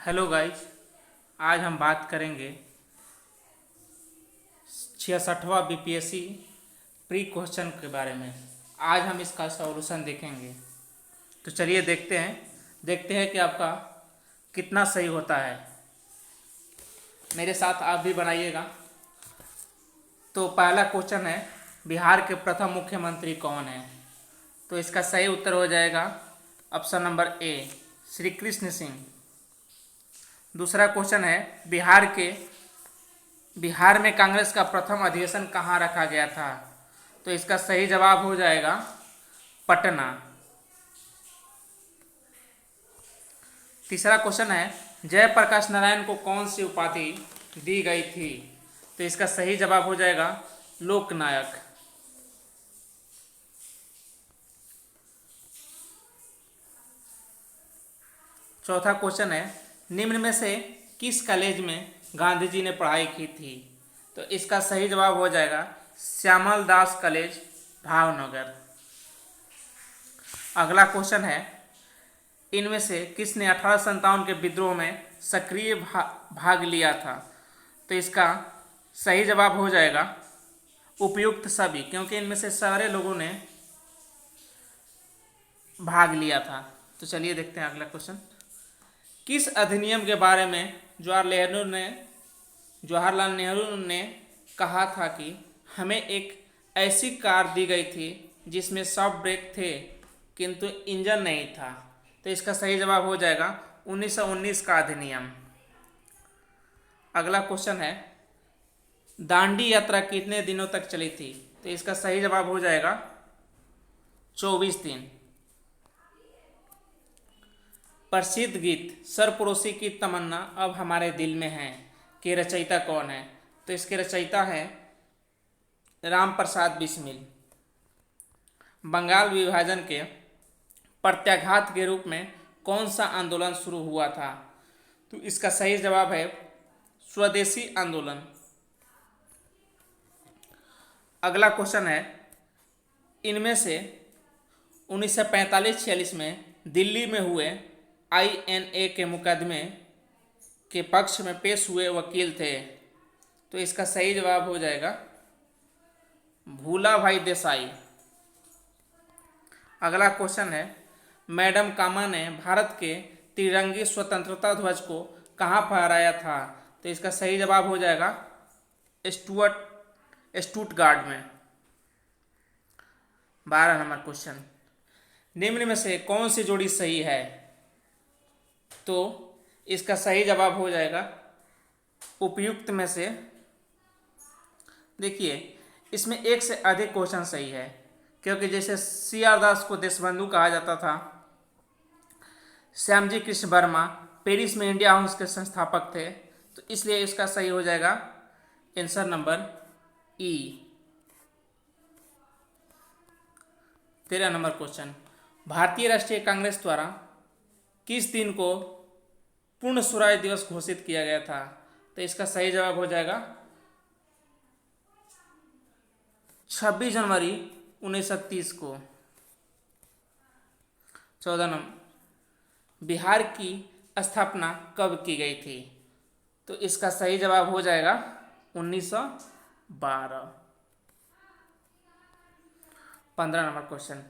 Hello guys, आज हम बात करेंगे 66वां बीपीएससी प्री क्वेश्चन के बारे में। आज हम इसका सॉल्यूशन देखेंगे। तो चलिए देखते हैं कि आपका कितना सही होता है। मेरे साथ आप भी बनाइएगा। तो पहला क्वेश्चन है, बिहार के प्रथम मुख्यमंत्री कौन है? तो इसका सही उत्तर हो जाएगा option number A, Shri Krishna Singh. दूसरा क्वेश्चन है, बिहार में कांग्रेस का प्रथम अधिवेशन कहाँ रखा गया था? तो इसका सही जवाब हो जाएगा पटना। तीसरा क्वेश्चन है, जयप्रकाश नारायण को कौन सी उपाधि दी गई थी? तो इसका सही जवाब हो जाएगा लोकनायक। चौथा क्वेश्चन है, निम्न में से किस कॉलेज में गांधी जी ने पढ़ाई की थी? तो इसका सही जवाब हो जाएगा श्यामल दास कॉलेज, भावनगर। अगला क्वेश्चन है, इनमें से किसने 1857 के विद्रोह में सक्रिय भाग लिया था? तो इसका सही जवाब हो जाएगा उपयुक्त सभी, क्योंकि इनमें से सारे लोगों ने भाग लिया था। तो चलिए देखते हैं अगला क्वेश्चन। किस अधिनियम के बारे में जवाहरलाल नेहरू ने कहा था कि हमें एक ऐसी कार दी गई थी जिसमें सब ब्रेक थे किंतु इंजन नहीं था? तो इसका सही जवाब हो जाएगा 1919 का अधिनियम। अगला क्वेश्चन है, दांडी यात्रा कितने दिनों तक चली थी? तो इसका सही जवाब हो जाएगा 24 दिन। प्रसिद्ध गीत सरफरोशी की तमन्ना अब हमारे दिल में है के रचयिता कौन है? तो इसके रचयिता है राम प्रसाद बिस्मिल। बंगाल विभाजन के प्रत्याघात के रूप में कौन सा आंदोलन शुरू हुआ था? तो इसका सही जवाब है स्वदेशी आंदोलन। अगला क्वेश्चन है, इनमें से 1945-46 में दिल्ली में हुए INA के मुकदमे के पक्ष में पेश हुए वकील थे? तो इसका सही जवाब हो जाएगा भूला भाई देसाई। अगला क्वेश्चन है, मैडम कामा ने भारत के तिरंगी स्वतंत्रता ध्वज को कहाँ फहराया था? तो इसका सही जवाब हो जाएगा स्टुटगार्ट में। 12 नंबर क्वेश्चन, निम्न में से कौन सी जोड़ी सही है? तो इसका सही जवाब हो जाएगा उपयुक्त में से। देखिए, इसमें एक से अधिक क्वेश्चन सही है, क्योंकि जैसे CR दास को देशबंधु कहा जाता था, श्यामजी कृष्ण वर्मा पेरिस में इंडिया हाउस के संस्थापक थे, तो इसलिए इसका सही हो जाएगा आंसर नंबर ई। 13 नंबर क्वेश्चन, भारतीय राष्ट्रीय कांग्रेस द्वारा किस दिन को पूर्ण स्वराज दिवस घोषित किया गया था? तो इसका सही जवाब हो जाएगा 26 जनवरी 1930 को। 14 नंबर, बिहार की स्थापना कब की गई थी? तो इसका सही जवाब हो जाएगा 1912। 15 नंबर क्वेश्चन,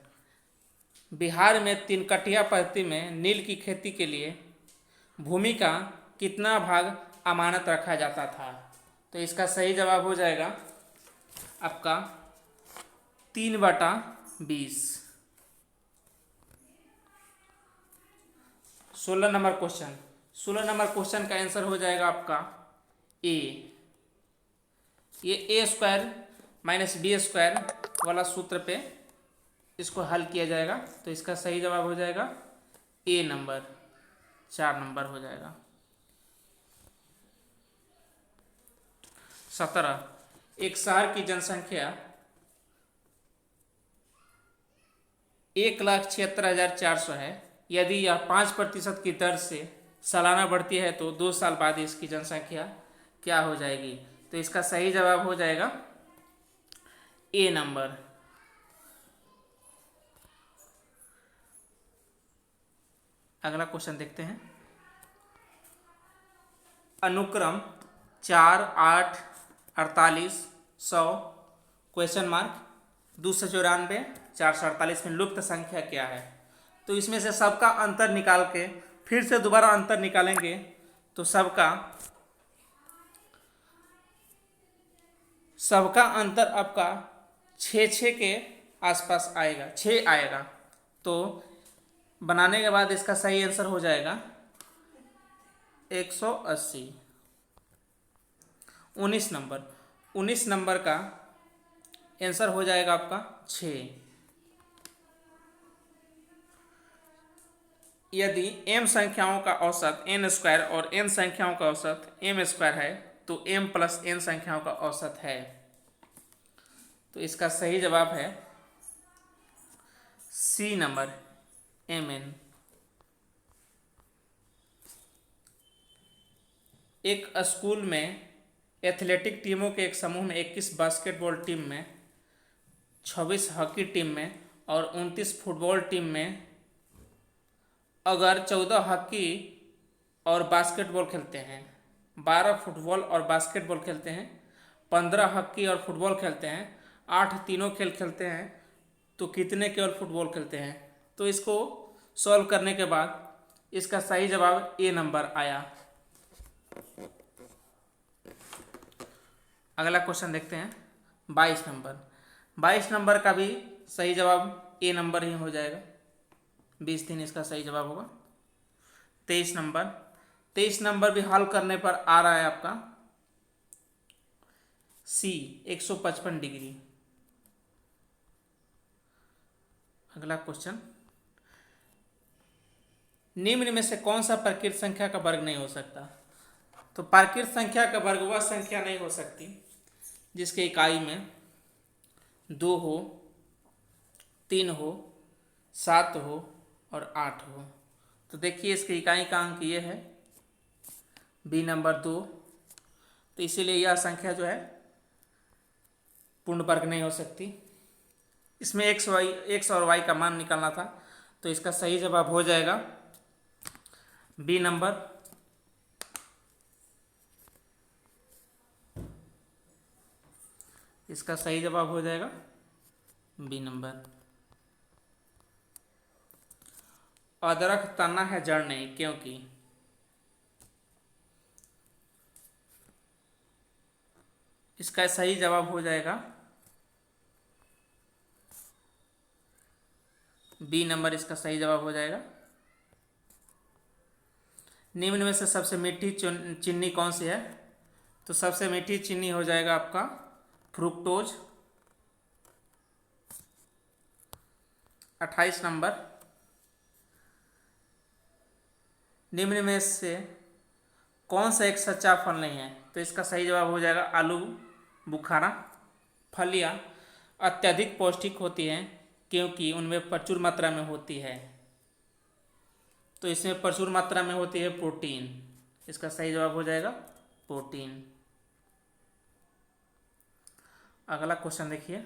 बिहार में तीनकटिया पद्धति में नील की खेती के लिए भूमि का कितना भाग अमानत रखा जाता था? तो इसका सही जवाब हो जाएगा आपका 3/20। 16 नंबर क्वेश्चन का आंसर हो जाएगा आपका ए। ये A² - B² वाला सूत्र पे इसको हल किया जाएगा, तो इसका सही जवाब हो जाएगा ए नंबर, 4 नंबर हो जाएगा। 17, एक शहर की जनसंख्या 1,76,400 है। यदि यह 5% की दर से सालाना बढ़ती है तो 2 साल बाद इसकी जनसंख्या क्या हो जाएगी? तो इसका सही जवाब हो जाएगा ए नंबर। अगला क्वेश्चन देखते हैं, अनुक्रम 4, 8, 48, 100 क्वेश्चन मार्क 294, 448 में लुप्त संख्या क्या है। तो इसमें से सबका अंतर निकाल के फिर से दोबारा अंतर निकालेंगे तो सबका अंतर आपका 6 के आसपास आएगा, 6 आएगा। तो बनाने के बाद इसका सही आंसर हो जाएगा 180। 19 नंबर का आंसर हो जाएगा आपका 6। यदि m संख्याओं का औसत n स्क्वायर और n संख्याओं का औसत m स्क्वायर है तो m प्लस n संख्याओं का औसत है। तो इसका सही जवाब है सी नंबर mn। एक स्कूल में एथलेटिक टीमों के एक समूह में 21 बास्केटबॉल टीम में, 26 हॉकी टीम में और 29 फुटबॉल टीम में अगर 14 हॉकी और बास्केटबॉल खेलते हैं, 12 फुटबॉल और बास्केटबॉल खेलते हैं, 15 हॉकी और फुटबॉल खेलते हैं, 8 तीनों खेल खेलते हैं तो कितने केवल फुटबॉल खेलते हैं। तो इसको सॉल्व करने के बाद इसका सही जवाब ए नंबर आया। अगला क्वेश्चन देखते हैं 22 नंबर। 22 नंबर का भी सही जवाब ए नंबर ही हो जाएगा, 20 इसका सही जवाब होगा। 23 नंबर भी हल करने पर आ रहा है आपका सी 155 डिग्री। अगला क्वेश्चन, निम्न में से कौन सा प्राकृत संख्या का वर्ग नहीं हो सकता। तो प्राकृत संख्या का वर्ग वह संख्या नहीं हो सकती जिसके इकाई में 2 हो, 3 हो, 7 हो और 8 हो। तो देखिए इसके इकाई का अंक ये है बी नंबर 2। तो इसीलिए यह संख्या जो है पूर्ण वर्ग नहीं हो सकती। इसमें x और y का मान निकालना था तो इसका सही जवाब हो जाएगा बी नंबर। इसका सही जवाब हो जाएगा बी नंबर। अदरक तना है जड़ नहीं, क्योंकि इसका सही जवाब हो जाएगा बी नंबर। इसका सही जवाब हो जाएगा। निम्न में से सबसे मीठी चीनी कौन सी है। तो सबसे मीठी चीनी हो जाएगा आपका फ्रुक्टोज। 28 नंबर, निम्न में से कौन सा एक सच्चा फल नहीं है। तो इसका सही जवाब हो जाएगा आलू बुखारा। फलियां अत्यधिक पौष्टिक होती हैं क्योंकि उनमें प्रचुर मात्रा में होती है। तो इसमें प्रचुर मात्रा में होती है प्रोटीन। इसका सही जवाब हो जाएगा प्रोटीन। अगला क्वेश्चन देखिए,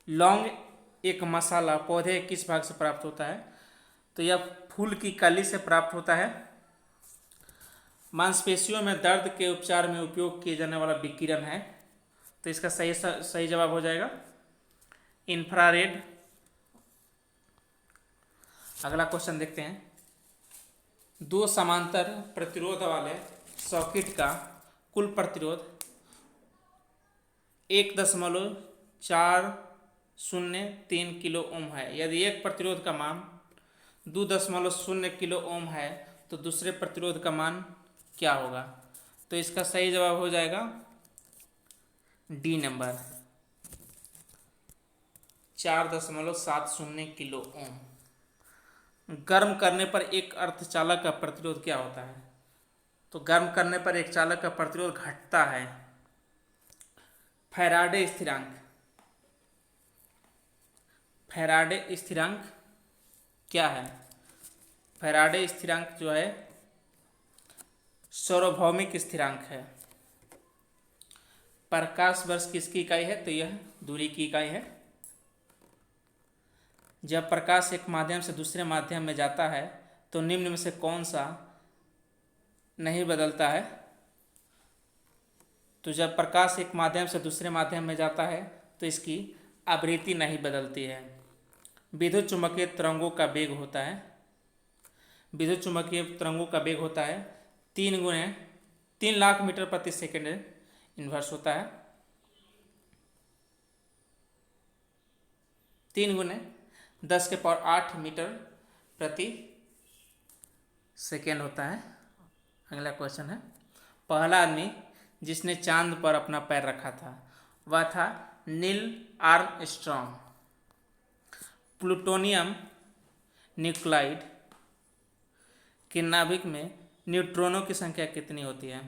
लौंग एक मसाला पौधे किस भाग से प्राप्त होता है। तो यह फूल की कली से प्राप्त होता है। मांसपेशियों में दर्द के उपचार में उपयोग किए जाने वाला विकिरण है। तो इसका सही जवाब हो जाएगा इंफ्रारेड। अगला क्वेश्चन देखते हैं, 2 समांतर प्रतिरोध वाले सर्किट का कुल प्रतिरोध 1.403 किलो ओम है। यदि एक प्रतिरोध का मान 2.0 किलो ओम है तो दूसरे प्रतिरोध का मान क्या होगा। तो इसका सही जवाब हो जाएगा डी नंबर 4.70 किलो ओम। गर्म करने पर एक अर्धचालक का प्रतिरोध क्या होता है। तो गर्म करने पर एक चालक का प्रतिरोध घटता है। फैराडे स्थिरांक क्या है। फैराडे स्थिरांक जो है सार्वभौमिक स्थिरांक है। प्रकाश वर्ष किसकी इकाई है। तो यह दूरी की इकाई है। जब प्रकाश एक माध्यम से दूसरे माध्यम में जाता है तो निम्न में से कौन सा नहीं बदलता है। तो जब प्रकाश एक माध्यम से दूसरे माध्यम में जाता है तो इसकी आवृत्ति नहीं बदलती है। विद्युत चुम्बकीय तरंगों का वेग होता है, विद्युत चुम्बकीय तरंगों का वेग होता है 3 लाख मीटर प्रति सेकंड इन्वर्स होता है, 3 × 10⁸ मीटर प्रति सेकेंड होता है। अगला क्वेश्चन है, पहला आदमी जिसने चांद पर अपना पैर रखा था वह था नील आर्मस्ट्रॉन्ग। प्लूटोनियम न्यूक्लाइड के नाभिक में न्यूट्रॉनों की संख्या कितनी होती है?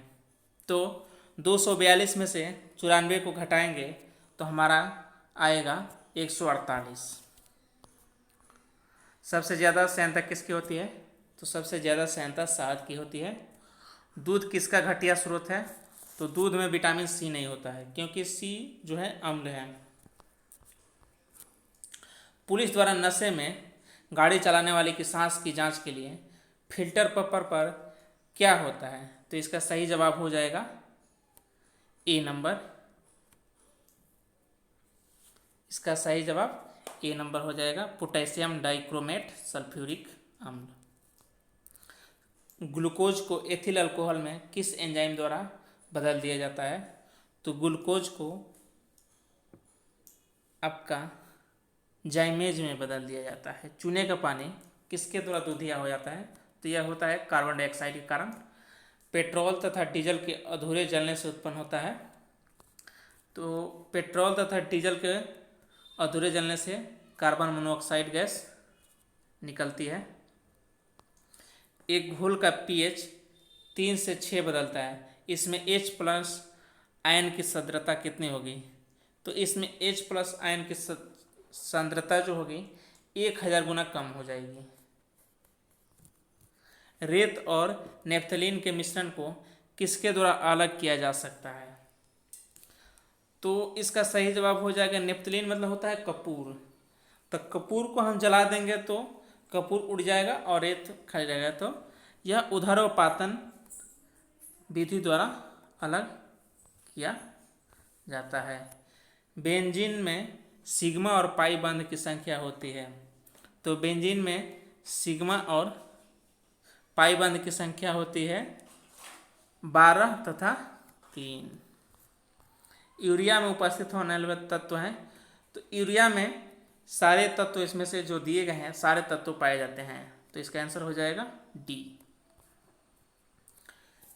तो 242 में से 94 को घटाएंगे तो हमारा आएगा 148। सबसे ज़्यादा सहायता किसकी होती है? तो सबसे ज़्यादा सहायता शहद की होती है। दूध किसका घटिया स्रोत है? तो दूध में विटामिन सी नहीं होता है क्योंकि सी जो है अम्ल है। पुलिस द्वारा नशे में गाड़ी चलाने वाले की सांस की जांच के लिए फिल्टर पेपर पर क्या होता है? तो इसका सही जवाब हो जाएगा ए नंबर। इसका सही जवाब ए नंबर हो जाएगा, पोटेशियम डाइक्रोमेट सल्फ्यूरिक अम्ल। ग्लूकोज को एथिल अल्कोहल में किस एंजाइम द्वारा बदल दिया जाता है? तो ग्लूकोज को आपका जाइमेज में बदल दिया जाता है। चूने का पानी किसके द्वारा दूधिया हो जाता है? तो यह होता है कार्बन डाइऑक्साइड के कारण। पेट्रोल तथा डीजल के अधूरे जलने से उत्पन्न होता है। तो पेट्रोल तथा डीजल के अधूरे जलने से कार्बन मोनोऑक्साइड गैस निकलती है। एक घोल का पीएच 3 से 6 बदलता है, इसमें H+ आयन की सांद्रता कितनी होगी? तो इसमें H+ आयन की सांद्रता जो होगी 1000 गुना कम हो जाएगी। रेत और नेफ्थलीन के मिश्रण को किसके द्वारा अलग किया जा सकता है? तो इसका सही जवाब हो जाएगा नेफ्थलीन, मतलब होता है कपूर। तो कपूर को हम जला देंगे तो कपूर उड़ जाएगा और रेत खा जाएगा। तो यह ऊर्ध्वपातन विधि द्वारा अलग किया जाता है। बेंजीन में सिग्मा और पाई बंध की संख्या होती है। तो बेंजीन में सिग्मा और पाई बंध की संख्या होती है 12 तथा 3। यूरिया में उपस्थित होने वाले तत्व हैं। तो यूरिया में सारे तत्व इसमें से जो दिए गए हैं सारे तत्व पाए जाते हैं। तो इसका आंसर हो जाएगा डी।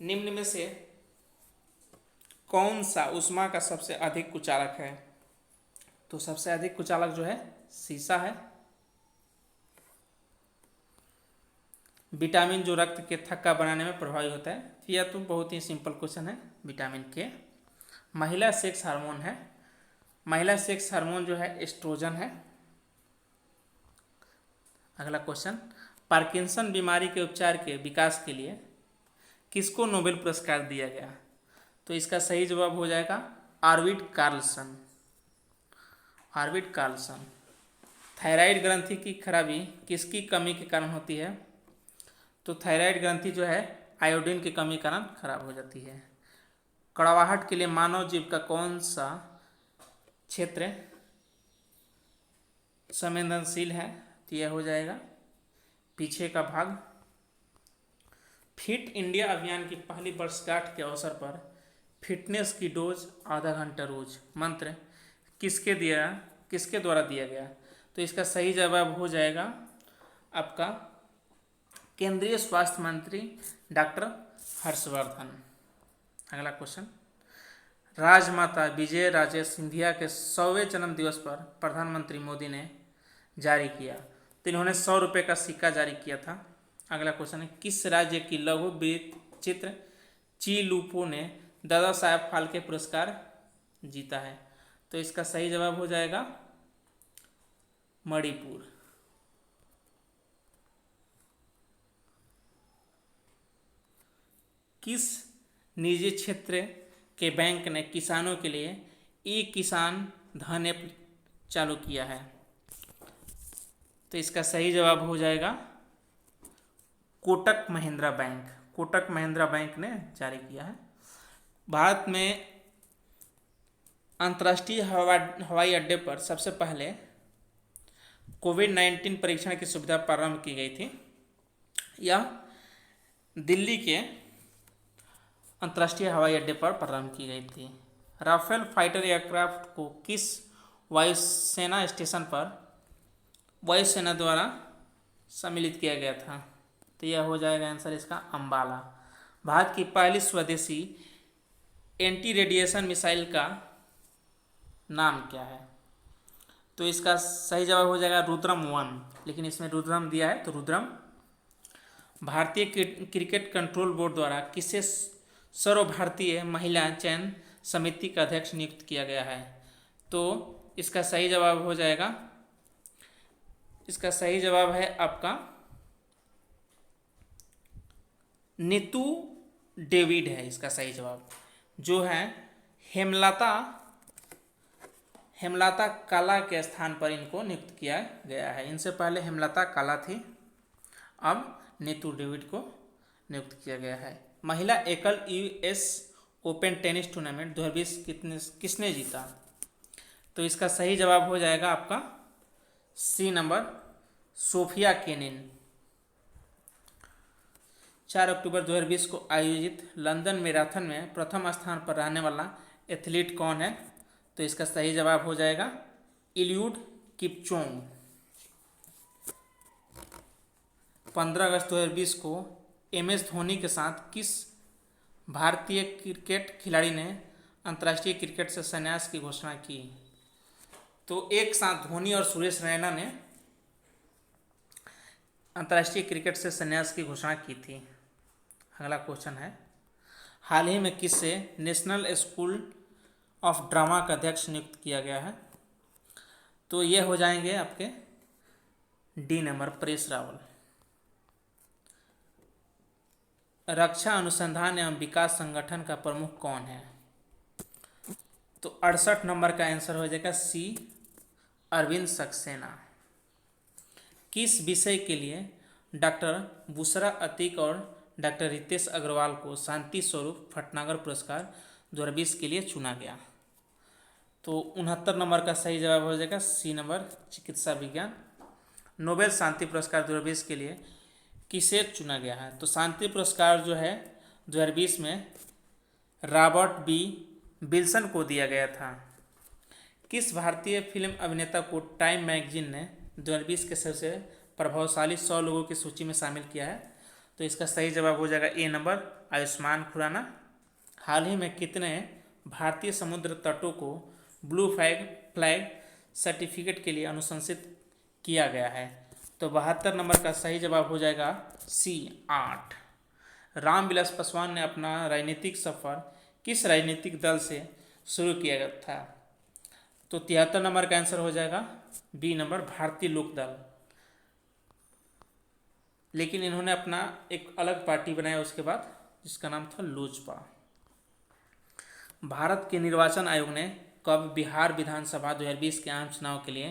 निम्न में से कौन सा ऊष्मा का सबसे अधिक कुचालक है? तो सबसे अधिक कुचालक जो है सीसा है। विटामिन जो रक्त के थक्का बनाने में प्रभावी होता है। यह तो बहुत ही सिंपल क्वेश्चन है। विटामिन के। महिला सेक्स हार्मोन है। महिला सेक्स हार्मोन जो है एस्ट्रोजन है। अगला क्वेश्चन, पार्किंसन बीमारी के उपचार के विकास के लिए किसको नोबेल पुरस्कार दिया गया? तो इसका सही जवाब हो जाएगा आर्विड कार्लसन। आर्विड कार्लसन। थायराइड ग्रंथि की खराबी किसकी कमी के कारण होती है? तो थायराइड ग्रंथि जो है आयोडीन की कमी के कारण खराब हो जाती है। कड़वाहट के लिए मानव जीव का कौन सा क्षेत्र संवेदनशील है? तो यह हो जाएगा पीछे का भाग। फिट इंडिया अभियान की पहली वर्षगांठ के अवसर पर फिटनेस की डोज आधा घंटा रोज मंत्र किसके द्वारा दिया गया? तो इसका सही जवाब हो जाएगा आपका केंद्रीय स्वास्थ्य मंत्री डॉक्टर हर्षवर्धन। अगला क्वेश्चन, राजमाता विजय राजे सिंधिया के 100वें जन्म दिवस पर प्रधानमंत्री मोदी ने जारी किया। तो इन्होंने 100 रुपये का सिक्का जारी किया था। अगला क्वेश्चन है, किस राज्य की लघु वृत्त चित्र ची लूपो ने दादा साहेब फाल्के पुरस्कार जीता है? तो इसका सही जवाब हो जाएगा मणिपुर। किस निजी क्षेत्र के बैंक ने किसानों के लिए ई किसान धन ऐप चालू किया है? तो इसका सही जवाब हो जाएगा कोटक महिंद्रा बैंक। कोटक महिंद्रा बैंक ने जारी किया है। भारत में अंतर्राष्ट्रीय हवाई अड्डे पर सबसे पहले कोविड-19 परीक्षण की सुविधा प्रारंभ की गई थी। यह दिल्ली के अंतर्राष्ट्रीय हवाई अड्डे पर प्रारंभ की गई थी। राफेल फाइटर एयरक्राफ्ट को किस वायुसेना स्टेशन पर वायुसेना द्वारा सम्मिलित किया गया था? तो यह हो जाएगा आंसर इसका अंबाला। भारत की पहली स्वदेशी एंटी रेडिएशन मिसाइल का नाम क्या है? तो इसका सही जवाब हो जाएगा रुद्रम 1, लेकिन इसमें रुद्रम दिया है तो रुद्रम। भारतीय क्रिकेट कंट्रोल बोर्ड द्वारा किसे सर्वभारतीय महिला चयन समिति का अध्यक्ष नियुक्त किया गया है? तो इसका सही जवाब हो जाएगा, इसका सही जवाब है आपका नीतू डेविड है इसका सही जवाब, जो है हेमलता काला के स्थान पर इनको नियुक्त किया गया है। इनसे पहले हेमलता काला थी, अब नीतू डेविड को नियुक्त किया गया है। महिला एकल यूएस ओपन टेनिस टूर्नामेंट 2020 किसने जीता? तो इसका सही जवाब हो जाएगा आपका सी नंबर, सोफिया केनिन। 4 अक्टूबर 2020 को आयोजित लंदन मैराथन में प्रथम स्थान पर रहने वाला एथलीट कौन है? तो इसका सही जवाब हो जाएगा इलियूड किपचोंग। 15 अगस्त 2020 को एमएस धोनी के साथ किस भारतीय क्रिकेट खिलाड़ी ने अंतर्राष्ट्रीय क्रिकेट से संन्यास की घोषणा की? तो एक साथ धोनी और सुरेश रैना ने अंतर्राष्ट्रीय क्रिकेट से संन्यास की घोषणा की थी। अगला क्वेश्चन है, हाल ही में किसे नेशनल स्कूल ऑफ ड्रामा का अध्यक्ष नियुक्त किया गया है? तो ये हो जाएंगे आपके डी नंबर, परेश रावल। रक्षा अनुसंधान एवं विकास संगठन का प्रमुख कौन है? तो 68 नंबर का आंसर हो जाएगा सी, अरविंद सक्सेना। किस विषय के लिए डॉक्टर बुशरा अतीक और डॉक्टर रितेश अग्रवाल को शांति स्वरूप भटनागर पुरस्कार 2020 के लिए चुना गया? तो 69 नंबर का सही जवाब हो जाएगा सी नंबर, चिकित्सा विज्ञान। नोबेल शांति पुरस्कार 2020 के लिए किसे चुना गया है? तो शांति पुरस्कार जो है 2020 में रॉबर्ट बी विल्सन को दिया गया था। किस भारतीय फिल्म अभिनेता को टाइम मैगजीन ने 2020 के सबसे प्रभावशाली 100 लोगों की सूची में शामिल किया है? तो इसका सही जवाब हो जाएगा ए नंबर, आयुष्मान खुराना। हाल ही में कितने भारतीय समुद्र तटों को ब्लू फ्लैग सर्टिफिकेट के लिए अनुशंसित किया गया है? तो 72 नंबर का सही जवाब हो जाएगा सी, 8। रामविलास पासवान ने अपना राजनीतिक सफर किस राजनीतिक दल से शुरू किया था? तो 73 नंबर का आंसर हो जाएगा बी नंबर, भारतीय लोक दल। लेकिन इन्होंने अपना एक अलग पार्टी बनाया उसके बाद, जिसका नाम था लोजपा। भारत के निर्वाचन आयोग ने कब बिहार विधानसभा 2020 के आम चुनाव के लिए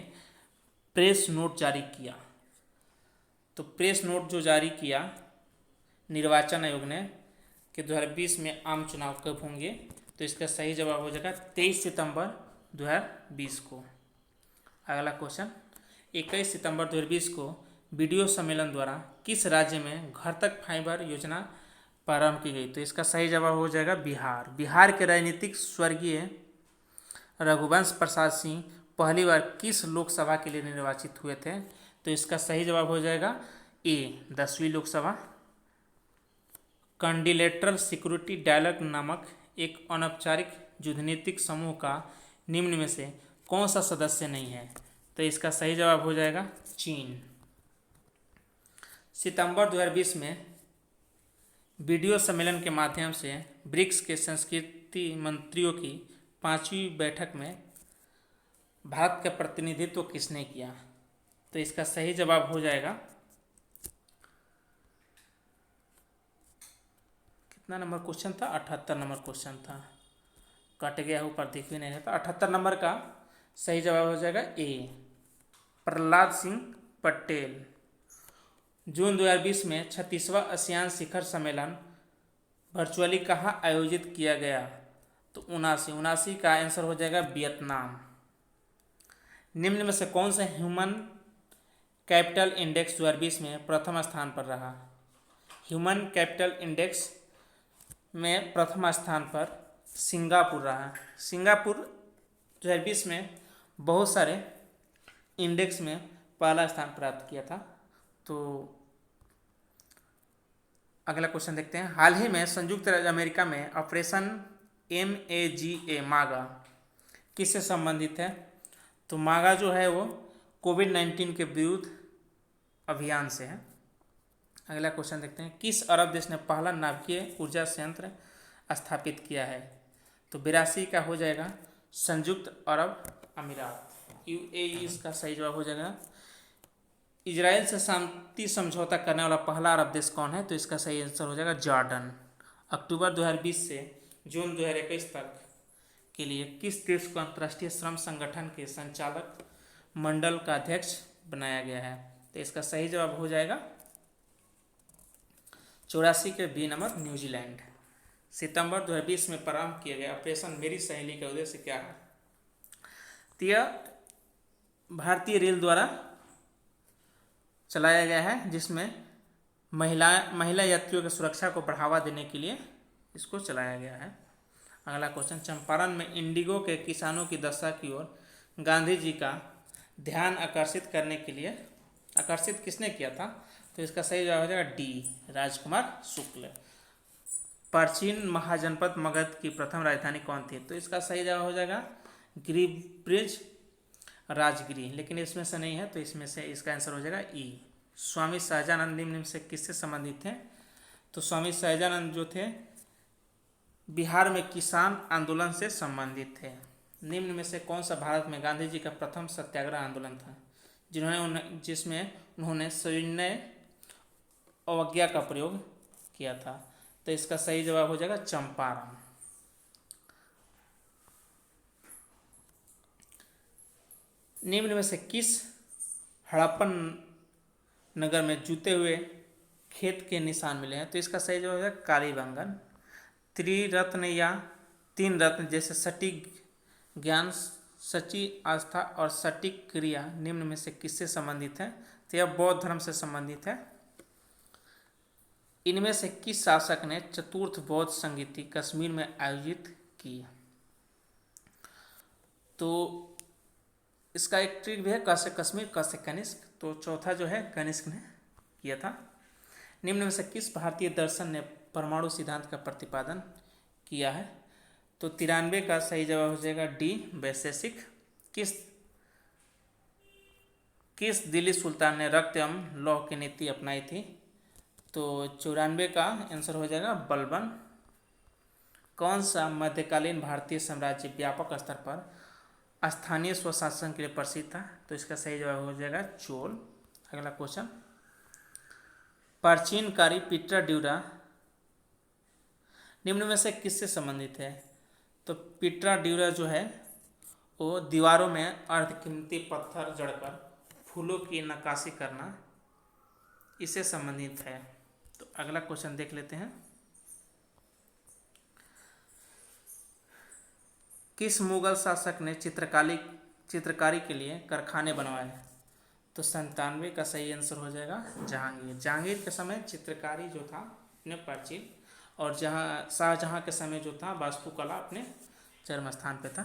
प्रेस नोट जारी किया? तो प्रेस नोट जो जारी किया निर्वाचन आयोग ने कि 2020 में आम चुनाव कब होंगे, तो इसका सही जवाब हो जाएगा 23 सितंबर 2020 को। अगला क्वेश्चन, 21 सितंबर 2020 को वीडियो सम्मेलन द्वारा किस राज्य में घर तक फाइबर योजना प्रारंभ की गई? तो इसका सही जवाब हो जाएगा बिहार। बिहार के राजनीतिक स्वर्गीय रघुवंश प्रसाद सिंह पहली बार किस लोकसभा के लिए निर्वाचित हुए थे? तो इसका सही जवाब हो जाएगा ए, 10वीं लोकसभा। कैंडिलेटरल सिक्योरिटी डायलॉग नामक एक अनौपचारिक युद्धनीतिक समूह का निम्न में से कौन सा सदस्य नहीं है? तो इसका सही जवाब हो जाएगा चीन। सितंबर 2020 में वीडियो सम्मेलन के माध्यम से ब्रिक्स के संस्कृति मंत्रियों की 5वीं बैठक में भारत का प्रतिनिधित्व किसने किया? तो इसका सही जवाब हो जाएगा, कितना नंबर क्वेश्चन था? 78 नंबर क्वेश्चन था, कट गया ऊपर दिख भी नहीं रहा था। 78 नंबर का सही जवाब हो जाएगा ए, प्रहलाद सिंह पटेल। जून 2020 में 36वां आसियान शिखर सम्मेलन वर्चुअली कहाँ आयोजित किया गया? तो 79 का आंसर हो जाएगा वियतनाम। निम्न में से कौन सा ह्यूमन कैपिटल इंडेक्स 2020 में प्रथम स्थान पर रहा? ह्यूमन कैपिटल इंडेक्स में प्रथम स्थान पर सिंगापुर रहा। सिंगापुर 2020 में बहुत सारे इंडेक्स में पहला स्थान प्राप्त किया था। तो अगला क्वेश्चन देखते हैं। हाल ही में संयुक्त राज्य अमेरिका में ऑपरेशन MAGA मागा किससे संबंधित है? तो मागा जो है वो कोविड-19 के विरुद्ध अभियान से है। अगला क्वेश्चन देखते हैं। किस अरब देश ने पहला नाभिकीय ऊर्जा संयंत्र स्थापित किया है? तो 82 का हो जाएगा संयुक्त अरब अमीरात, UAE इसका सही जवाब हो जाएगा। इजराइल से शांति समझौता करने वाला पहला अरब देश कौन है? तो इसका सही आंसर हो जाएगा जॉर्डन। अक्टूबर 2020 से जून 2021 तक के लिए किस देश को अंतर्राष्ट्रीय श्रम संगठन के संचालक मंडल का अध्यक्ष बनाया गया है? तो इसका सही जवाब हो जाएगा 84 के बी नंबर न्यूजीलैंड। सितंबर 2020 में प्रारंभ किया गया ऑपरेशन मेरी सहेली का उद्देश्य क्या है? तो यह भारतीय रेल द्वारा चलाया गया है, जिसमें महिला यात्रियों की सुरक्षा को बढ़ावा देने के लिए इसको चलाया गया है। अगला क्वेश्चन। चंपारण में इंडिगो के किसानों की दशा की ओर गांधी जी का ध्यान आकर्षित करने के लिए आकर्षित किसने किया था? तो इसका सही जवाब हो जाएगा डी राजकुमार शुक्ल। प्राचीन महाजनपद मगध की प्रथम राजधानी कौन थी? तो इसका सही जवाब हो जाएगा गिरिब्रिज राजगिरी, लेकिन इसमें से नहीं है, तो इसमें से इसका आंसर हो जाएगा ई। स्वामी सहजानंद निम्न से किससे संबंधित थे? तो स्वामी सहजानंद जो थे बिहार में किसान आंदोलन से संबंधित थे। निम्न में से कौन सा भारत में गांधी जी का प्रथम सत्याग्रह आंदोलन था जिसमें उन्होंने सविनय अवज्ञा का प्रयोग किया था? तो इसका सही जवाब हो जाएगा चंपारण। निम्न में से किस हड़प्पन नगर में जूते हुए खेत के निशान मिले हैं? तो इसका सही जवाब है कालीबंगन। त्रिरत्न या तीन रत्न जैसे सटीक ज्ञान, सच्ची आस्था और सटीक क्रिया निम्न में से किससे संबंधित है? तो यह बौद्ध धर्म से संबंधित है। इनमें से किस शासक ने चतुर्थ बौद्ध संगीति कश्मीर में आयोजित की? तो इसका एक ट्रिक भी है, क से कश्मीर, क से कनिष्क, तो चौथा जो है कनिष्क ने किया था। निम्न में से किस भारतीय दर्शन ने परमाणु सिद्धांत का प्रतिपादन किया है? तो 93 का सही जवाब हो जाएगा डी वैशेषिक। किस दिल्ली सुल्तान ने रक्त एवं लौह की नीति अपनाई थी? तो 94 का आंसर हो जाएगा बलबन। कौन सा मध्यकालीन भारतीय साम्राज्य व्यापक स्तर पर स्थानीय स्वशासन के लिए प्रसिद्ध था? तो इसका सही जवाब हो जाएगा चोल। अगला क्वेश्चन। प्राचीन कारी पिट्रा ड्यूरा निम्न में से किससे संबंधित है? तो पिट्रा ड्यूरा जो है वो दीवारों में अर्धकीमती पत्थर जड़कर फूलों की नक्काशी करना, इससे संबंधित है। तो अगला क्वेश्चन देख लेते हैं। किस मुगल शासक ने चित्रकारी के लिए कारखाने बनवाए? तो 97 का सही आंसर हो जाएगा जहांगीर। जहांगीर के समय चित्रकारी जो था अपने प्राचीन, और शाहजहां के समय जो था वास्तुकला अपने चरम स्थान पे था।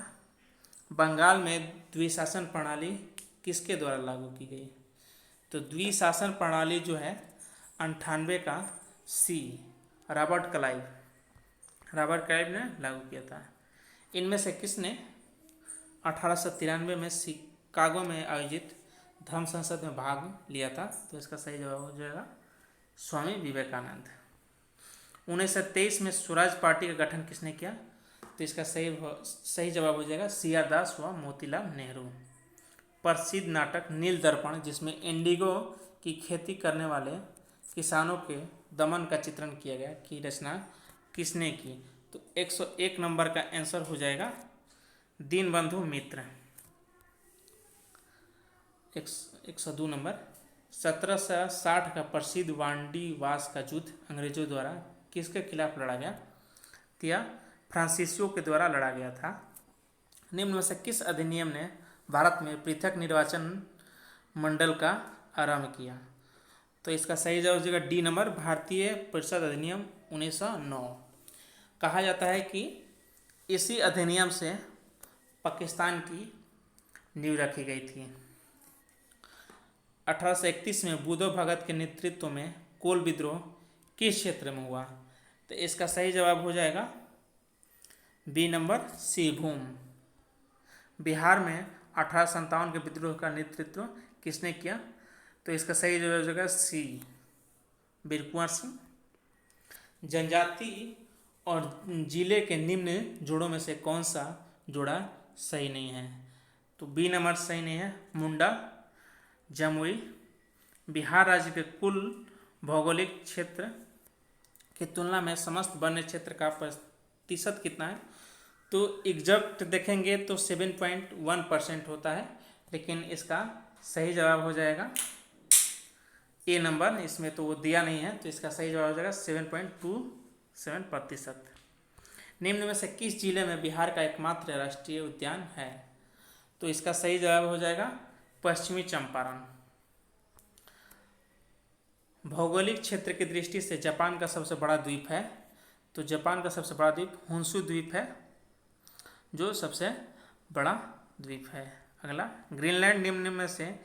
बंगाल में द्विशासन प्रणाली किसके द्वारा लागू की गई? तो द्विशासन प्रणाली जो है 98 का सी रॉबर्ट क्लाइव ने लागू किया था। इनमें से किसने 1893 में शिकागो में आयोजित धर्म संसद में भाग लिया था? तो इसका सही जवाब हो जाएगा स्वामी विवेकानंद। 1923 में स्वराज पार्टी का गठन किसने किया? तो इसका सही जवाब हो जाएगा CR दास व मोतीलाल नेहरू। प्रसिद्ध नाटक नील दर्पण, जिसमें इंडिगो की खेती करने वाले किसानों के दमन का चित्रण किया गया, की रचना किसने की? तो 101 नंबर का आंसर हो जाएगा दीनबंधु मित्र। 102 नंबर। 1760 का प्रसिद्ध वांडीवास का युद्ध अंग्रेजों द्वारा किसके खिलाफ लड़ा गया? तो फ्रांसीसियो के द्वारा लड़ा गया था। निम्न में से किस अधिनियम ने भारत में पृथक निर्वाचन मंडल का आरंभ किया? तो इसका सही जवाब हो जाएगा डी नंबर, भारतीय परिषद अधिनियम 1909। कहा जाता है कि इसी अधिनियम से पाकिस्तान की नींव रखी गई थी। 1831 में बुधो भगत के नेतृत्व में कोल विद्रोह किस क्षेत्र में हुआ? तो इसका सही जवाब हो जाएगा बी नंबर, सिंहभूम। बिहार में 1857 के विद्रोह का नेतृत्व किसने किया? तो इसका सही जवाब हो जाएगा सी, वीर कुंवर सिंह। जनजाति और जिले के निम्न जोड़ों में से कौन सा जोड़ा सही नहीं है? तो बी नंबर सही नहीं है, मुंडा जमुई। बिहार राज्य के कुल भौगोलिक क्षेत्र की तुलना में समस्त वन्य क्षेत्र का प्रतिशत कितना है? तो एग्जैक्ट देखेंगे तो 7.1% होता है, लेकिन इसका सही जवाब हो जाएगा ए नंबर। इसमें तो वो दिया नहीं है, तो इसका सही जवाब हो जाएगा 7.27%। निम्न में से किस जिले में बिहार का एकमात्र राष्ट्रीय उद्यान है? तो इसका सही जवाब हो जाएगा पश्चिमी चंपारण। भौगोलिक क्षेत्र की दृष्टि से जापान का सबसे बड़ा द्वीप है? तो जापान का सबसे बड़ा द्वीप होन्शु द्वीप है, जो सबसे बड़ा द्वीप है। अगला, ग्रीनलैंड निम्न में से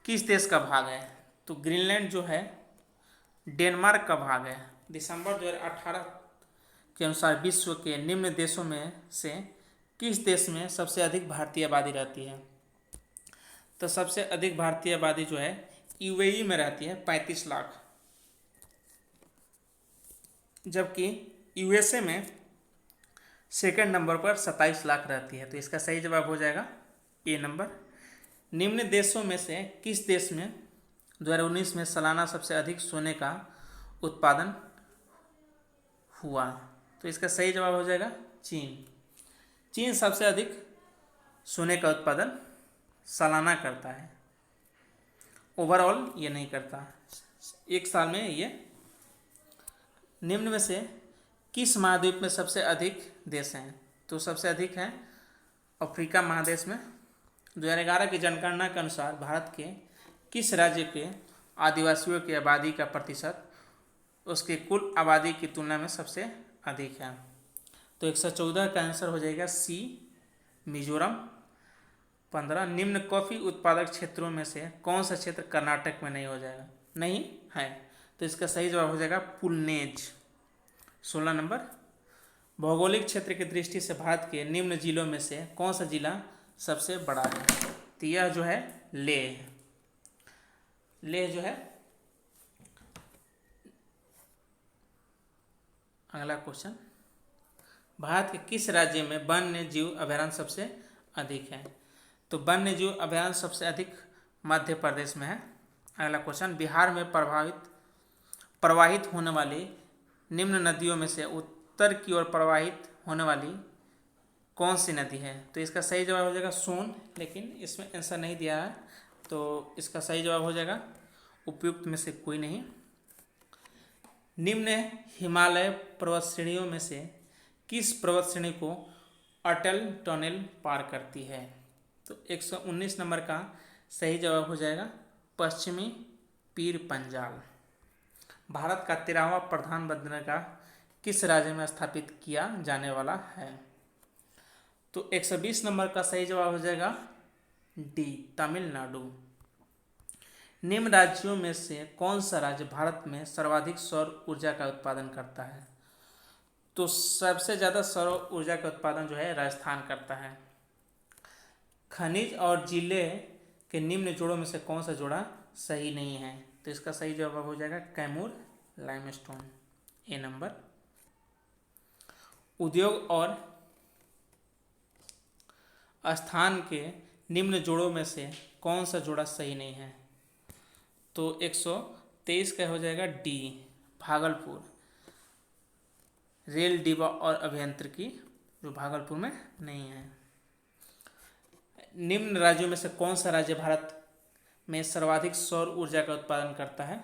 किस देश का भाग है? तो ग्रीनलैंड जो है डेनमार्क का भाग है। दिसंबर 2018 के अनुसार विश्व के निम्न देशों में से किस देश में सबसे अधिक भारतीय आबादी रहती है? तो सबसे अधिक भारतीय आबादी जो है यूएई में रहती है, 35 लाख, जबकि यूएसए में सेकंड नंबर पर 27 लाख रहती है। तो इसका सही जवाब हो जाएगा ए नंबर। निम्न देशों में से किस देश में 2019 में सालाना सबसे अधिक सोने का उत्पादन हुआ? तो इसका सही जवाब हो जाएगा चीन। चीन सबसे अधिक सोने का उत्पादन सालाना करता है, ओवरऑल ये नहीं करता, एक साल में ये। निम्न में से किस महाद्वीप में सबसे अधिक देश हैं? तो सबसे अधिक हैं अफ्रीका महादेश में। 2011 की जनगणना के अनुसार भारत के किस राज्य के आदिवासियों की आबादी का प्रतिशत उसकी कुल आबादी की तुलना में सबसे अधिक है? तो 114 का आंसर हो जाएगा सी, मिजोरम। 15, निम्न कॉफ़ी उत्पादक क्षेत्रों में से कौन सा क्षेत्र कर्नाटक में नहीं हो जाएगा, नहीं है? तो इसका सही जवाब हो जाएगा पुलनेज। 16 नंबर, भौगोलिक क्षेत्र की दृष्टि से भारत के निम्न जिलों में से कौन सा जिला सबसे बड़ा है? तो यह जो है लेह, लेह जो है। अगला क्वेश्चन, भारत के किस राज्य में वन्य जीव अभयारण्य सबसे अधिक है? तो वन्य जीव अभयारण्य सबसे अधिक मध्य प्रदेश में है। अगला क्वेश्चन, बिहार में प्रवाहित होने वाली निम्न नदियों में से उत्तर की ओर प्रवाहित होने वाली कौन सी नदी है? तो इसका सही जवाब हो जाएगा सोन, लेकिन इसमें आंसर नहीं दिया है, तो इसका सही जवाब हो जाएगा उपयुक्त में से कोई नहीं। निम्न हिमालय पर्वत श्रेणियों में से किस पर्वत श्रेणी को अटल टनल पार करती है? तो 119 नंबर का सही जवाब हो जाएगा पश्चिमी पीर पंजाल। भारत का 13वां प्रधान बंदरगाह किस राज्य में स्थापित किया जाने वाला है? तो 120 नंबर का सही जवाब हो जाएगा डी, तमिलनाडु। निम्न राज्यों में से कौन सा राज्य भारत में सर्वाधिक सौर ऊर्जा का उत्पादन करता है? तो सबसे ज़्यादा सौर ऊर्जा का उत्पादन जो है राजस्थान करता है। खनिज और जिले के निम्न जोड़ों में से कौन सा जोड़ा सही नहीं है? तो इसका सही जवाब हो जाएगा कैमूर लाइमस्टोन, ए नंबर। उद्योग और स्थान के निम्न जोड़ों में से कौन सा जोड़ा सही नहीं है? तो 123 का हो जाएगा डी, भागलपुर। रेल, डिब्बा और अभियांत्रिकी जो भागलपुर में नहीं है। निम्न राज्यों में से कौन सा राज्य भारत में सर्वाधिक सौर ऊर्जा का उत्पादन करता है?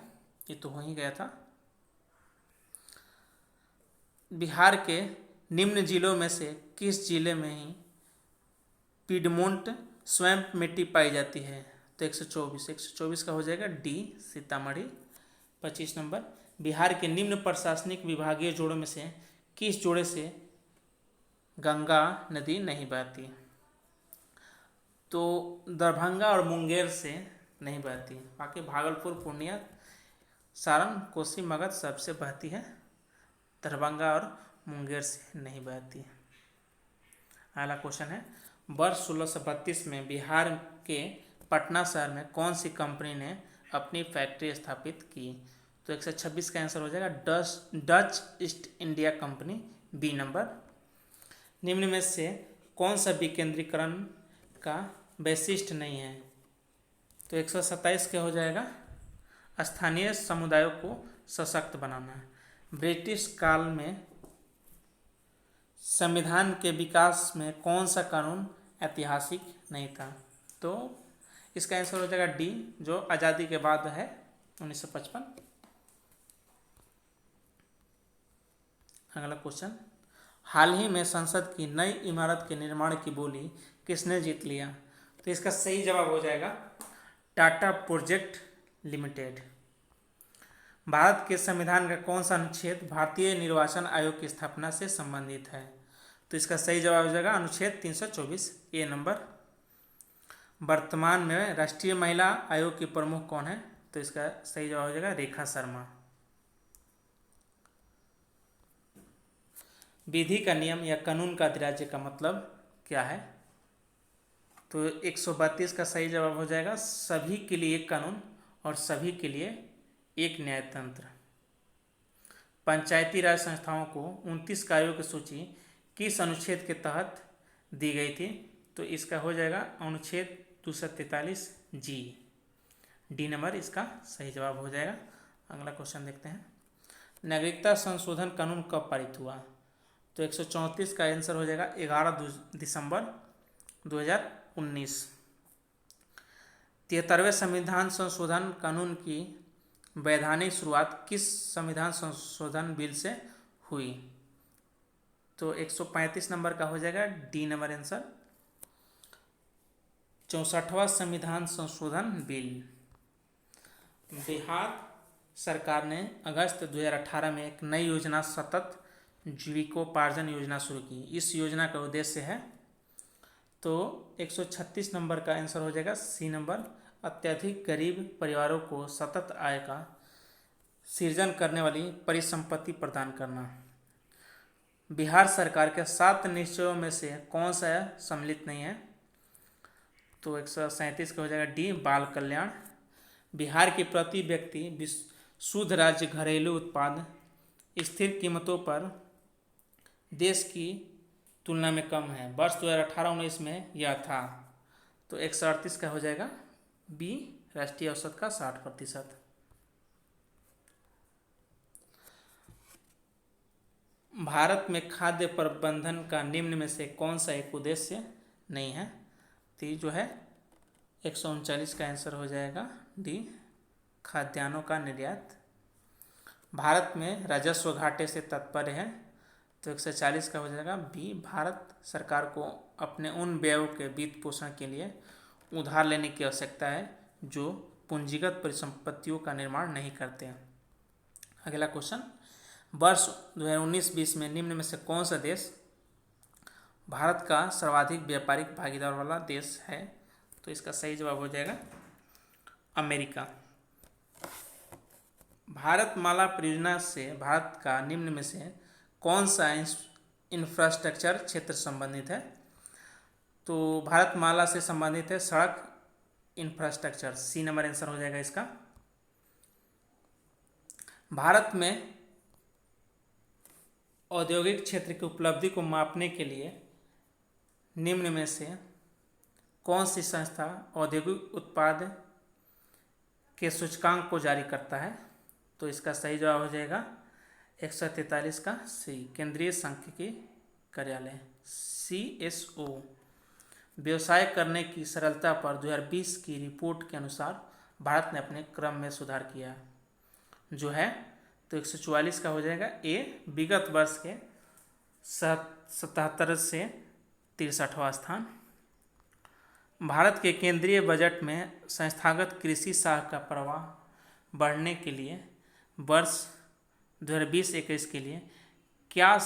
ये तो हो ही गया था। बिहार के निम्न जिलों में से किस जिले में ही पिडमोंट स्वैम्प मिट्टी पाई जाती है? तो 124 का हो जाएगा डी, सीतामढ़ी। 25 नंबर, बिहार के निम्न प्रशासनिक विभागीय जोड़ों में से किस जोड़े से गंगा नदी नहीं बहती? तो दरभंगा और मुंगेर से नहीं बहती, बाकी भागलपुर, पूर्णिया, सारण, कोसी, मगध सबसे बहती है, दरभंगा और मुंगेर से नहीं बहती। अगला क्वेश्चन है, वर्ष 1632 में बिहार के पटना शहर में कौन सी कंपनी ने अपनी फैक्ट्री स्थापित की? तो 126 का आंसर हो जाएगा Dutch East India Company, B number. निम्न में से कौन सा विकेंद्रीकरण का वैशिष्ट्य नहीं है? तो 127 का हो जाएगा स्थानीय समुदायों को सशक्त बनाना। ब्रिटिश काल में संविधान के विकास में कौन सा कानून ऐतिहासिक नहीं था? तो इसका आंसर हो जाएगा डी, जो आज़ादी के बाद है, 1955। अगला क्वेश्चन, हाल ही में संसद की नई इमारत के निर्माण की बोली किसने जीत लिया? तो इसका सही जवाब हो जाएगा टाटा प्रोजेक्ट लिमिटेड। भारत के संविधान का कौन सा अनुच्छेद भारतीय निर्वाचन आयोग की स्थापना से संबंधित है? तो इसका सही जवाब हो जाएगा अनुच्छेद 324, ए नंबर। वर्तमान में राष्ट्रीय महिला आयोग की प्रमुख कौन है? तो इसका सही जवाब हो जाएगा रेखा शर्मा। विधि का नियम या कानून का अधिराज्य का मतलब क्या है? तो 132 का सही जवाब हो जाएगा सभी के लिए एक कानून और सभी के लिए एक न्यायतंत्र। पंचायती राज संस्थाओं को 29 कार्यों की सूची किस अनुच्छेद के तहत दी गई थी? तो इसका हो जाएगा अनुच्छेद 243 जी, डी नंबर इसका सही जवाब हो जाएगा। अगला क्वेश्चन देखते हैं, नागरिकता संशोधन कानून कब पारित हुआ? तो 134 का आंसर हो जाएगा 11 दिसंबर 2019। 73वें संविधान संशोधन कानून की वैधानिक शुरुआत किस संविधान संशोधन बिल से हुई? तो 135 नंबर का हो जाएगा डी नंबर आंसर, 64वां संविधान संशोधन बिल। बिहार सरकार ने अगस्त 2018 में एक नई योजना सतत जीविकोपार्जन योजना शुरू की। इस योजना का उद्देश्य है, तो 136 नंबर का आंसर हो जाएगा सी नंबर, अत्यधिक गरीब परिवारों को सतत आय का सृजन करने वाली परिसंपत्ति प्रदान करना। बिहार सरकार के 7 निश्चयों में से कौन सा सम्मिलित नहीं है? तो 137 का हो जाएगा डी, बाल कल्याण। बिहार की प्रति व्यक्ति शुद्ध राज्य घरेलू उत्पाद स्थिर कीमतों पर देश की तुलना में कम है, वर्ष 2018-19 में यह था। तो 138 का हो जाएगा बी, राष्ट्रीय औसत का 60%। भारत में खाद्य प्रबंधन का निम्न में से कौन सा एक उद्देश्य नहीं है? तो ये जो है 139 का आंसर हो जाएगा डी, खाद्यान्नों का निर्यात। भारत में राजस्व घाटे से तात्पर्य है, तो 140 का हो जाएगा बी, भारत सरकार को अपने उन व्ययों के वित्त पोषण के लिए उधार लेने की आवश्यकता है जो पूंजीगत परिसंपत्तियों का निर्माण नहीं करते हैं। अगला क्वेश्चन, वर्ष 2019-20 में निम्न में से कौन सा देश भारत का सर्वाधिक व्यापारिक भागीदार वाला देश है? तो इसका सही जवाब हो जाएगा अमेरिका। भारतमाला परियोजना से भारत का निम्न में से कौन सा इंफ्रास्ट्रक्चर क्षेत्र संबंधित है? तो भारतमाला से संबंधित है सड़क इंफ्रास्ट्रक्चर, सी नंबर आंसर हो जाएगा इसका। भारत में औद्योगिक क्षेत्र की उपलब्धि को मापने के लिए निम्न में से कौन सी संस्था औद्योगिक उत्पाद के सूचकांक को जारी करता है? तो इसका सही जवाब हो जाएगा 143 का सी, केंद्रीय सांख्यिकी कार्यालय, CSO। व्यवसाय करने की सरलता पर 2020 की रिपोर्ट के अनुसार भारत ने अपने क्रम में सुधार किया जो है, तो 144 का हो जाएगा ए, विगत वर्ष के 77 से 63वां स्थान। भारत के केंद्रीय बजट में संस्थागत कृषि साख का प्रवाह बढ़ने के लिए वर्ष 2020-21 के लिए क्या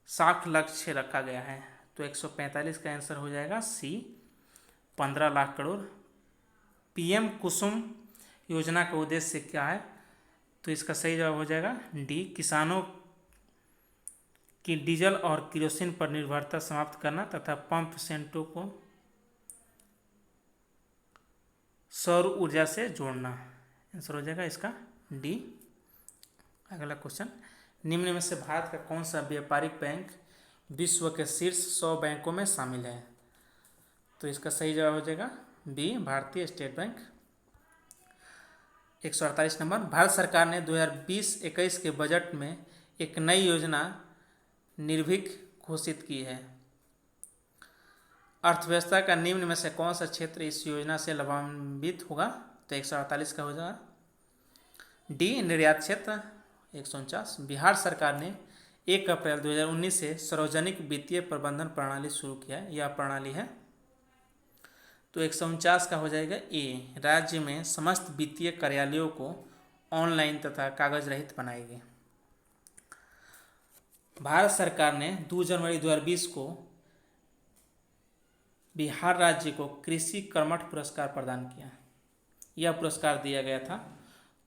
साख लक्ष्य रखा गया है? तो 145 का आंसर हो जाएगा सी, 15 लाख करोड़। पीएम कुसुम योजना का उद्देश्य क्या है? तो इसका सही जवाब हो जाएगा डी, किसानों की डीजल और केरोसिन पर निर्भरता समाप्त करना तथा पंप सेटों को सौर ऊर्जा से जोड़ना। आंसर हो जाएगा इसका डी। अगला क्वेश्चन, निम्न में से भारत का कौन सा व्यापारिक बैंक विश्व के शीर्ष 100 बैंकों में शामिल है? तो इसका सही जवाब हो जाएगा बी, भारतीय स्टेट बैंक। 148 नंबर, भारत सरकार ने 2020-21 के बजट में एक नई योजना निर्भीक घोषित की है। अर्थव्यवस्था का निम्न में से कौन सा क्षेत्र इस योजना से लाभान्वित होगा? तो 148 का हो जाएगा डी, निर्यात क्षेत्र। 149, बिहार सरकार ने 1 अप्रैल 2019 से सार्वजनिक वित्तीय प्रबंधन प्रणाली शुरू किया है। यह प्रणाली है। तो 149 का हो जाएगा ए, राज्य में समस्त वित्तीय कार्यालयों को ऑनलाइन तथा कागज रहित बनाएगी। भारत सरकार ने 2 जनवरी 2020 को बिहार राज्य को कृषि कर्मठ पुरस्कार प्रदान किया। यह पुरस्कार दिया गया था,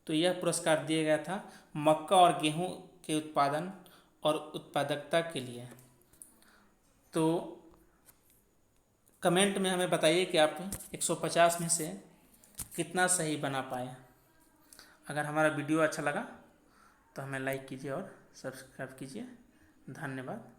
तो यह पुरस्कार दिया गया था मक्का और गेहूं के उत्पादन और उत्पादकता के लिए। तो कमेंट में हमें बताइए कि आप 150 में से कितना सही बना पाए। अगर हमारा वीडियो अच्छा लगा तो हमें लाइक कीजिए और सब्सक्राइब कीजिए। धन्यवाद।